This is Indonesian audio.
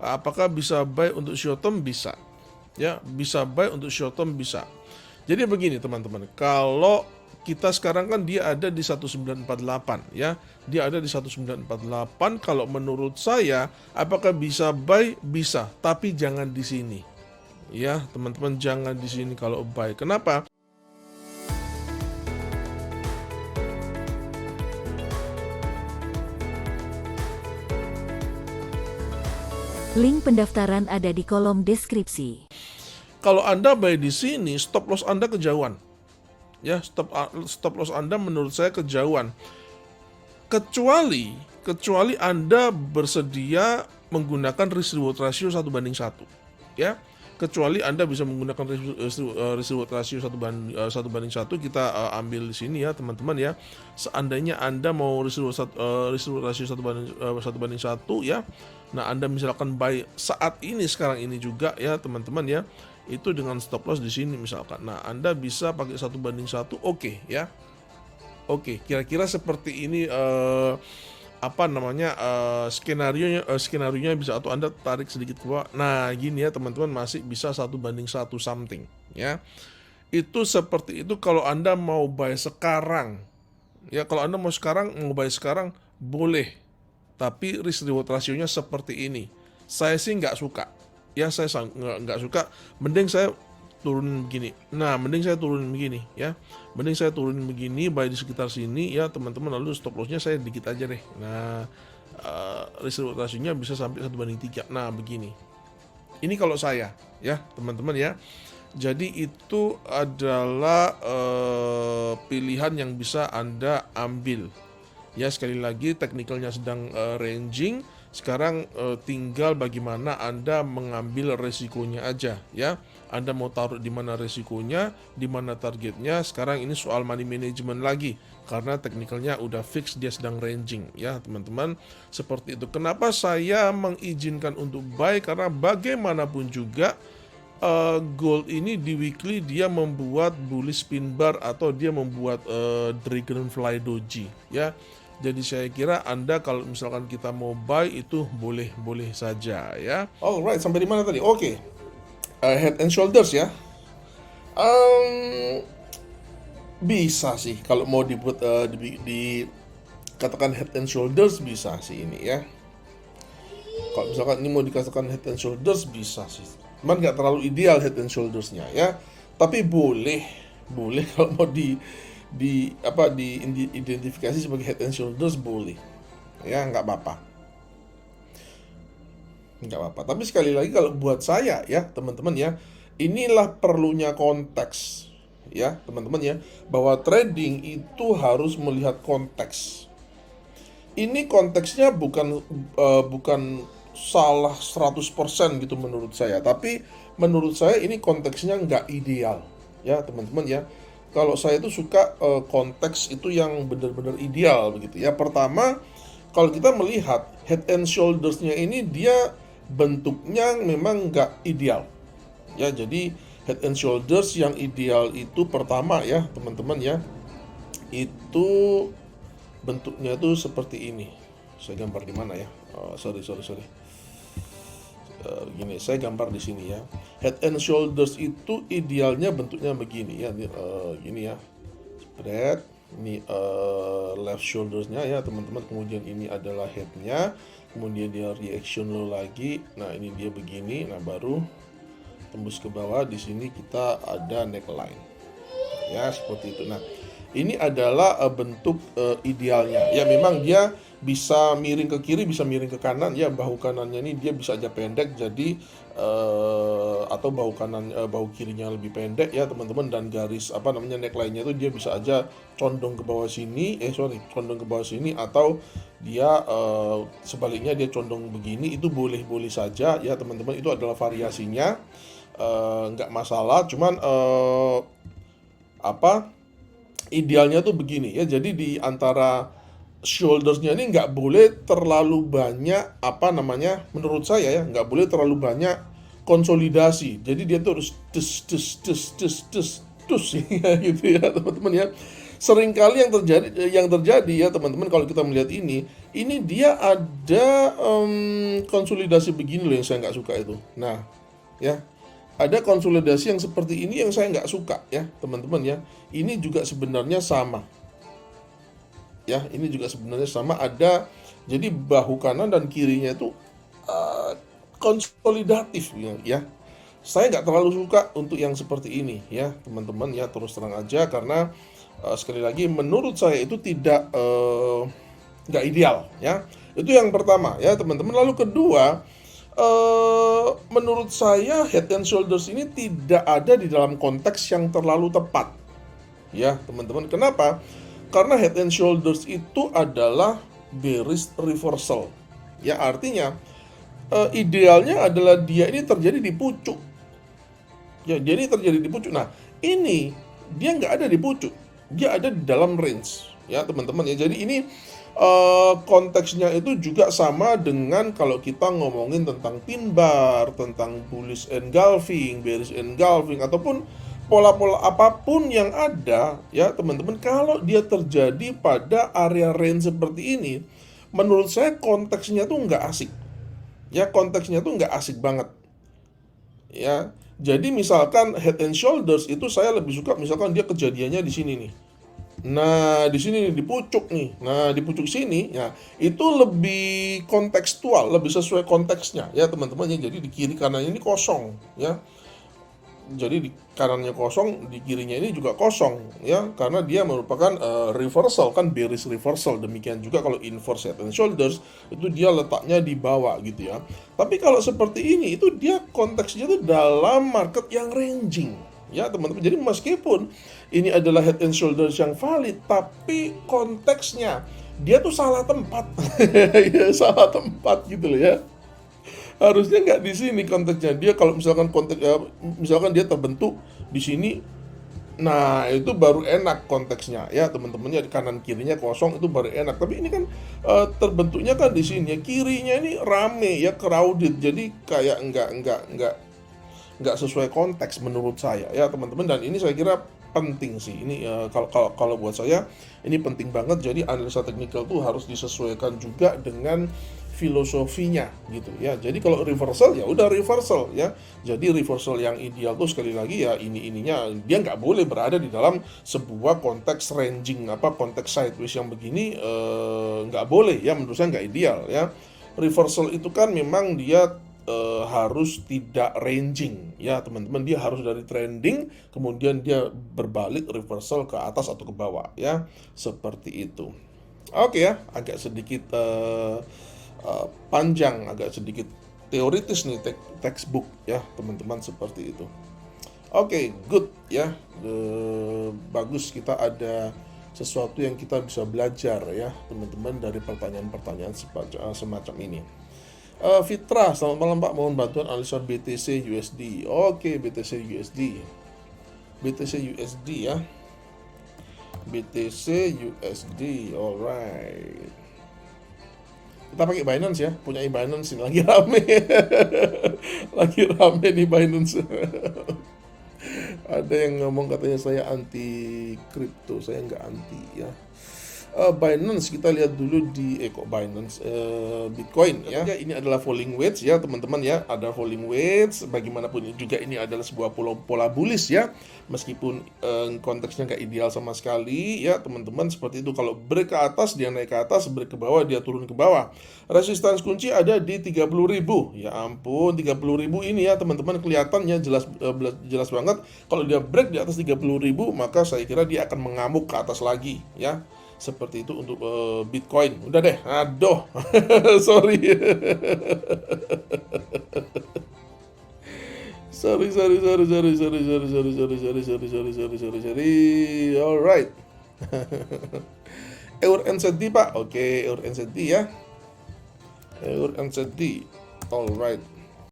Apakah bisa buy untuk short term? Bisa. Ya, bisa buy untuk short term bisa. Jadi begini teman-teman, kalau kita sekarang kan dia ada di 1948 ya. Dia ada di 1948. Kalau menurut saya, apakah bisa buy? Bisa, tapi jangan di sini. Ya, teman-teman jangan di sini kalau buy. Kenapa? Link pendaftaran ada di kolom deskripsi. Kalau Anda buy di sini, stop loss Anda kejauhan. Ya, stop loss Anda menurut saya kejauhan. Kecuali Anda bersedia menggunakan risk reward ratio 1:1. Ya. Kecuali Anda bisa menggunakan risk reward ratio 1:1, kita ambil di sini ya, teman-teman ya. Seandainya Anda mau risk reward ratio 1:1 ya. Nah, Anda misalkan buy saat ini sekarang ini juga ya, teman-teman ya. Itu dengan stop loss di sini misalkan. Nah, Anda bisa pakai 1:1, oke ya. Oke, kira-kira seperti ini skenario nya bisa, atau Anda tarik sedikit ke bawah. Nah, gini ya teman-teman, masih bisa 1:1 something ya. Itu seperti itu kalau Anda mau buy sekarang. Ya, kalau Anda mau buy sekarang boleh. Tapi risk reward rasionya seperti ini. Saya sih nggak suka. Ya, saya nggak suka. Mending saya turun begini. Nah, mending saya turunin begini ya. Mending saya turunin begini, buy di sekitar sini ya teman-teman. Lalu stop lossnya saya dikit aja deh. Nah, risk reward rasionya bisa sampai 1:3. Nah, begini. Ini kalau saya ya teman-teman ya. Jadi itu adalah pilihan yang bisa Anda ambil. Ya, sekali lagi teknikalnya sedang ranging. Sekarang tinggal bagaimana Anda mengambil resikonya aja ya. Anda mau taruh di mana resikonya, di mana targetnya. Sekarang ini soal money management lagi, karena teknikalnya udah fix dia sedang ranging ya teman-teman. Seperti itu. Kenapa saya mengizinkan untuk buy? Karena bagaimanapun juga gold ini di weekly dia membuat bullish pin bar, atau dia membuat dragonfly doji ya. Jadi saya kira Anda kalau misalkan kita mau buy itu boleh-boleh saja ya. Alright, sampai di mana tadi? Oke. Head and shoulders ya. Bisa sih kalau mau dibuat dikatakan head and shoulders, bisa sih ini ya. Kalau misalkan ini mau dikatakan head and shoulders, bisa sih. Cuman nggak terlalu ideal head and shouldersnya ya. Tapi boleh kalau mau diidentifikasi sebagai head and shoulders, boleh ya, nggak apa-apa. Tapi sekali lagi kalau buat saya ya teman-teman ya, inilah perlunya konteks ya teman-teman ya, bahwa trading itu harus melihat konteks. Ini konteksnya bukan salah 100% gitu menurut saya, tapi menurut saya ini konteksnya nggak ideal ya teman-teman ya. Kalau saya itu suka konteks itu yang benar-benar ideal begitu ya. Pertama, kalau kita melihat head and shoulders-nya ini, dia bentuknya memang nggak ideal ya. Jadi head and shoulders yang ideal itu pertama ya teman-teman ya, itu bentuknya itu seperti ini. Saya gambar di mana ya? Sorry. Gini, saya gambar di sini ya. Head and shoulders itu idealnya bentuknya begini ya. Gini ya. Spread. Ini left shoulders-nya ya teman-teman. Kemudian ini adalah head-nya. Kemudian dia reaction low lagi. Nah, ini dia begini. Nah, baru tembus ke bawah. Di sini kita ada neckline. Ya, seperti itu. Nah, ini adalah bentuk idealnya. Ya, memang dia bisa miring ke kiri, bisa miring ke kanan ya. Bahu kanannya ini dia bisa aja pendek, jadi atau bahu kirinya lebih pendek ya teman-teman, dan garis neckline-nya itu dia bisa aja condong ke bawah sini, condong ke bawah sini, atau dia sebaliknya dia condong begini. Itu boleh-boleh saja ya teman-teman. Itu adalah variasinya, nggak masalah. Cuman idealnya tuh begini ya. Jadi di antara shoulders-nya ini nggak boleh terlalu banyak menurut saya ya, nggak boleh terlalu banyak konsolidasi. Jadi dia tuh harus gitu ya teman-teman ya. Seringkali yang terjadi ya teman-teman, kalau kita melihat ini, ini dia ada konsolidasi begini loh yang saya nggak suka itu. Nah, ya, ada konsolidasi yang seperti ini yang saya nggak suka ya, teman-teman ya. Ini juga sebenarnya sama. Ya, ini juga sebenarnya sama, ada jadi bahu kanan dan kirinya itu konsolidatif ya. Saya nggak terlalu suka untuk yang seperti ini ya, teman-teman ya, terus terang aja, karena sekali lagi menurut saya itu tidak nggak ideal ya. Itu yang pertama ya, teman-teman. Lalu kedua, menurut saya Head and Shoulders ini tidak ada di dalam konteks yang terlalu tepat ya, teman-teman. Kenapa? Karena Head and Shoulders itu adalah bearish reversal ya, artinya idealnya adalah dia ini terjadi di pucuk ya, jadi terjadi di pucuk. Nah, ini dia nggak ada di pucuk, dia ada di dalam range ya, teman-teman ya. Jadi ini konteksnya itu juga sama dengan kalau kita ngomongin tentang pin bar, tentang bullish engulfing, bearish engulfing, ataupun pola-pola apapun yang ada ya, teman-teman. Kalau dia terjadi pada area range seperti ini, menurut saya konteksnya tuh nggak asik ya, konteksnya tuh nggak asik banget ya. Jadi misalkan Head and Shoulders itu saya lebih suka misalkan dia kejadiannya di sini nih. Nah, di sini nih, di pucuk nih. Nah, di pucuk sini ya, itu lebih kontekstual, lebih sesuai konteksnya ya, teman-teman ya. Jadi di kiri kanannya ini kosong ya. Jadi di kanannya kosong, di kirinya ini juga kosong ya, karena dia merupakan reversal kan, bearish reversal. Demikian juga kalau inverse Head and Shoulders itu dia letaknya di bawah gitu ya. Tapi kalau seperti ini itu dia konteksnya itu dalam market yang ranging ya, teman-teman. Jadi meskipun ini adalah Head and Shoulders yang valid, tapi konteksnya dia tuh salah tempat ya, salah tempat gitu loh ya. Harusnya nggak di sini konteksnya. Dia kalau misalkan konteks misalkan dia terbentuk di sini, nah itu baru enak konteksnya ya, teman-temannya. Di kanan kirinya kosong itu baru enak. Tapi ini kan terbentuknya kan di sini ya, kirinya ini rame ya, crowded. Jadi kayak nggak sesuai konteks menurut saya ya, teman-teman. Dan ini saya kira penting sih ini, kalau buat saya ini penting banget. Jadi analisa teknikal tuh harus disesuaikan juga dengan filosofinya gitu ya. Jadi kalau reversal ya udah reversal ya. Jadi reversal yang ideal tuh sekali lagi ya, ininya dia nggak boleh berada di dalam sebuah konteks ranging, konteks sideways yang begini, nggak boleh ya, menurut saya nggak ideal ya. Reversal itu kan memang dia harus tidak ranging ya, teman-teman. Dia harus dari trending kemudian dia berbalik reversal ke atas atau ke bawah ya, seperti itu. Oke ya, agak sedikit panjang, agak sedikit teoritis nih, textbook ya, teman-teman, seperti itu. Oke, good ya. Bagus, kita ada sesuatu yang kita bisa belajar ya, teman-teman, dari pertanyaan-pertanyaan semacam ini. Fitra, selamat malam Pak, mohon bantuan analisa BTC USD. Oke, BTC USD ya, BTC USD, alright. Kita pakai Binance ya, punya Binance ini lagi rame. Lagi rame nih Binance. Ada yang ngomong katanya saya anti kripto, saya nggak anti ya. Binance kita lihat dulu di Binance, Bitcoin ya. Ini adalah falling wedge ya, teman-teman ya. Ada falling wedge, bagaimanapun juga ini adalah sebuah pola bullish ya. Meskipun konteksnya nggak ideal sama sekali ya, teman-teman, seperti itu. Kalau break ke atas dia naik ke atas, break ke bawah dia turun ke bawah. Resistance kunci ada di 30.000. Ya ampun, 30.000 ini ya, teman-teman, kelihatannya jelas banget. Kalau dia break di atas 30.000, maka saya kira dia akan mengamuk ke atas lagi ya. Seperti itu untuk Bitcoin. Udah deh, aduh. Sorry. Alright. Eur NZD Pak. Oke, Eur NZD ya. Eur NZD. Alright.